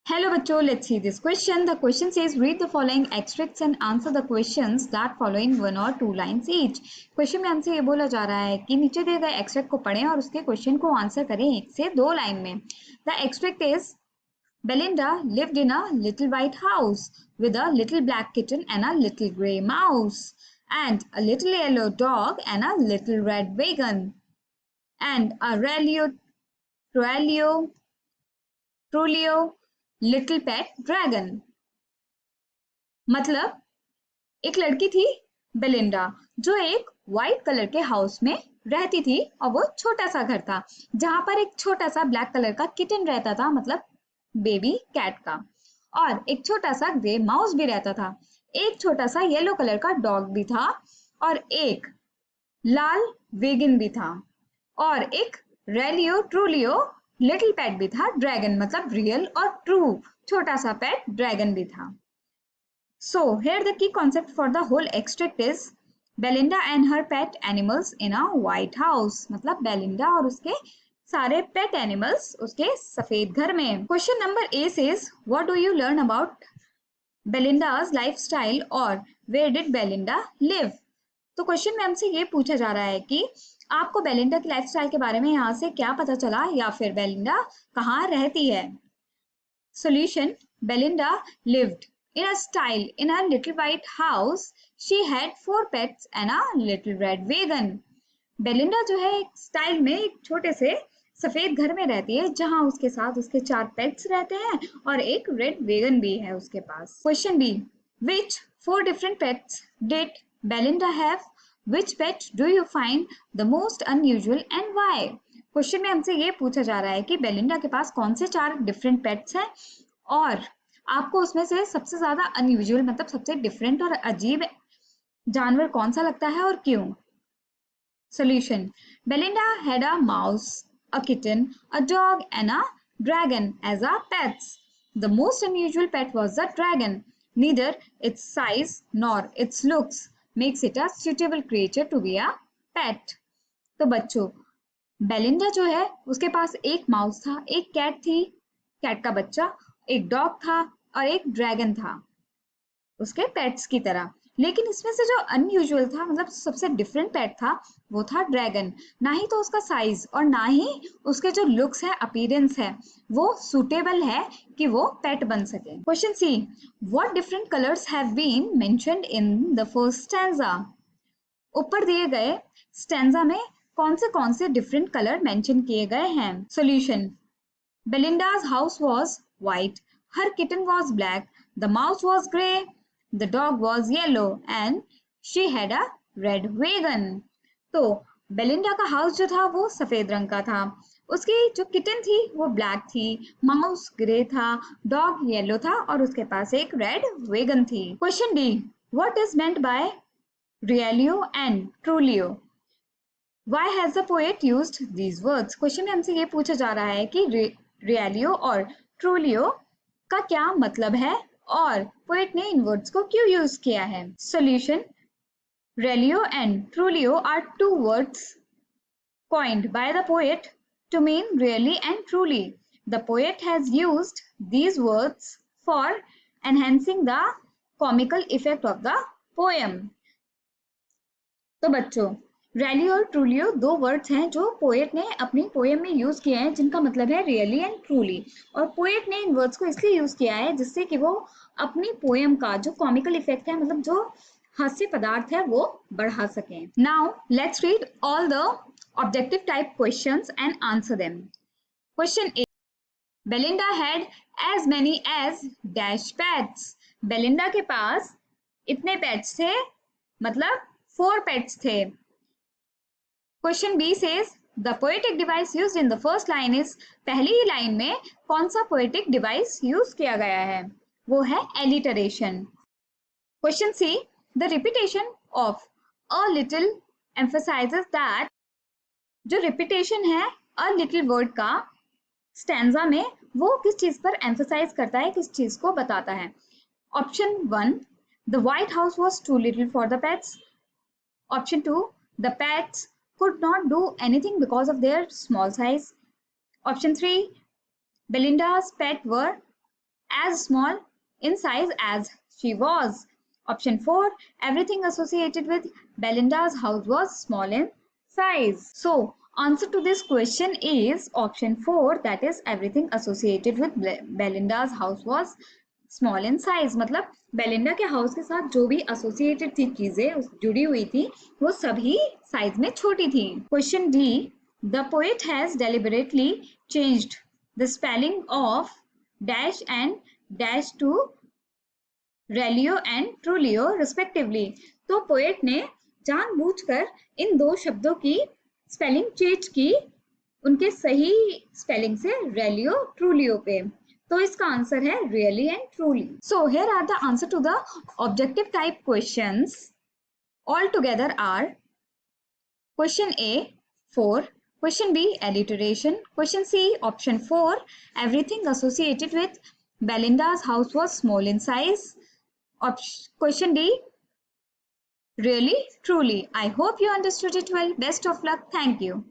Hello बच्चों, let's see this question. The question says read the following extracts and answer the questions that follow in one or two lines each. Question में हमसे ये बोला जा रहा है कि नीचे दिए गए एक्सट्रैक्ट को पढ़ें और उसके क्वेश्चन को आंसर करें एक से दो लाइन में. The extract is Belinda lived in a little white house with a little black kitten and a little grey mouse and a little yellow dog and a little red wagon and a Trulio little pet dragon. मतलब एक लड़की थी Belinda जो एक white colour के house में रहती थी और वो छोटा सा घर था जहां पर एक छोटा सा ब्लैक कलर का किटन रहता था, मतलब बेबी कैट का, और एक छोटा सा ग्रे माउस भी रहता था, एक छोटा सा येलो कलर का डॉग भी था और एक लाल वेगन भी था और एक रेलियो ट्रूलियो लिटिल पेट भी था. ड्रैगन मतलब रियल और ट्रू छोटा सा पेट ड्रैगन भी था. So here the key concept for the whole extract is Belinda and her pet animals in a white house. मतलब बेलिंडा और उसके सारे पेट एनिमल्स उसके सफेद घर में. Question number A says what do you learn about Belinda's lifestyle or where did Belinda live? तो question में हमसे ये पूछा जा रहा है कि आपको बेलिंडा की लाइफस्टाइल के बारे में यहाँ से क्या पता चला या फिर बेलिंडा कहाँ रहती है. Solution. Belinda lived in a style in a little white house. She had 4 pets and a little red wagon. Belinda जो है एक स्टाइल में एक छोटे से सफेद घर में रहती है जहां उसके साथ उसके 4 पेट्स रहते हैं और एक रेड वेगन भी है उसके पास. Question B. Which 4 different pets did Belinda have? Which pet do you find the most unusual and why? Question में हमसे ये पूछा जा रहा है कि बेलिंडा के पास कौन से 4 डिफरेंट पेट्स हैं और आपको उसमें से सबसे ज्यादा अनयूजुअल मतलब सबसे डिफरेंट और अजीब जानवर कौन सा लगता है और क्यों. Solution. Belinda had a mouse, a kitten, a dog and a dragon as a pets. The most unusual pet was the dragon. Neither its size nor its looks makes it a suitable creature to be a pet. तो बच्चों, Belinda जो है उसके पास एक mouse था, एक cat थी, cat का बच्चा, एक डॉग था और एक ड्रैगन था उसके पेट्स की तरह. लेकिन इसमें से जो अनयूजुअल था मतलब सबसे डिफरेंट पेट था वो था ड्रैगन. ना ही तो उसका साइज और ना ही उसके जो लुक्स है, अपीयरेंस है, वो सुटेबल है कि वो पेट बन सके. Question C. What different colours have been mentioned in the first stanza? ऊपर दिए गए स्टैंजा में कौन से डिफरेंट कलर मेंशन किए गए हैं. Solution. Belinda's house was white, her kitten was black, the mouse was grey, the dog was yellow and she had a red wagon. तो बेलिंडा का हाउस जो था वो सफेद रंग का था, उसकी जो किटन थी वो ब्लैक थी, माउस ग्रे था, डॉग येलो था और उसके पास एक रेड वेगन थी. Question D. What is meant by रियलियो and ट्रूलियो? Why has the poet used these words? Question में हमसे ये पूछा जा रहा है कि रियलियो और ट्रूलियो का क्या मतलब है और पोएट ने इन वर्ड्स को क्यों यूज किया है. Solution. Realio and trulio are 2 words coined by the poet to mean really and truly. The poet has used these words for enhancing the comical effect of the poem. तो बच्चों, रेलियो और ट्रूलियो 2 words हैं जो poet ने अपनी poem में use किए हैं जिनका मतलब है रियली एंड ट्रूली. और पोएट ने इन वर्ड्स को इसलिए यूज किया है जिससे कि वो अपनी पोएम का जो कॉमिकल इफेक्ट है, मतलब जो हास्य पदार्थ है, वो बढ़ा सकें. Now let's read all the objective type questions and answer them. Question A. Belinda had as many as dash pets. Belinda के पास इतने पेट्स थे, मतलब 4 पेट्स थे. Question B says the poetic device used in the first line is. पहली ही line में कौन सा पोएटिक डिवाइस यूज किया गया है? वो है alliteration. Question C. The repetition of a little emphasises that. जो रिपीटेशन है अ लिटिल वर्ड का स्टैंजा में, वो किस चीज पर एम्फसाइज करता है, किस चीज को बताता है? Option 1. The White House was too little for the pets. Option 2. The pets could not do anything because of their small size. Option 3. Belinda's pets were as small in size as she was. Option 4, everything associated with Belinda's house was small in size. So, answer to this question is option 4, that is everything associated with Belinda's house was small in size. मतलब Belinda के house के साथ जो भी associated थी चीजें जुड़ी हुई थी वो सभी साइज में छोटी थी. Question D, the poet has deliberately changed the spelling of dash and dash to realio and trulio respectively. तो पोएट ने जानबूझकर इन दो शब्दों की स्पेलिंग चेंज की उनके सही स्पेलिंग से रेलियो ट्रूलियो पे. तो इसका आंसर है really and truly. So here are the answer to the objective type questions. All together are question A 4, question B alliteration, question C option 4 everything associated with Belinda's house was small in size, question D really truly. I hope you understood it well. Best of luck. Thank you.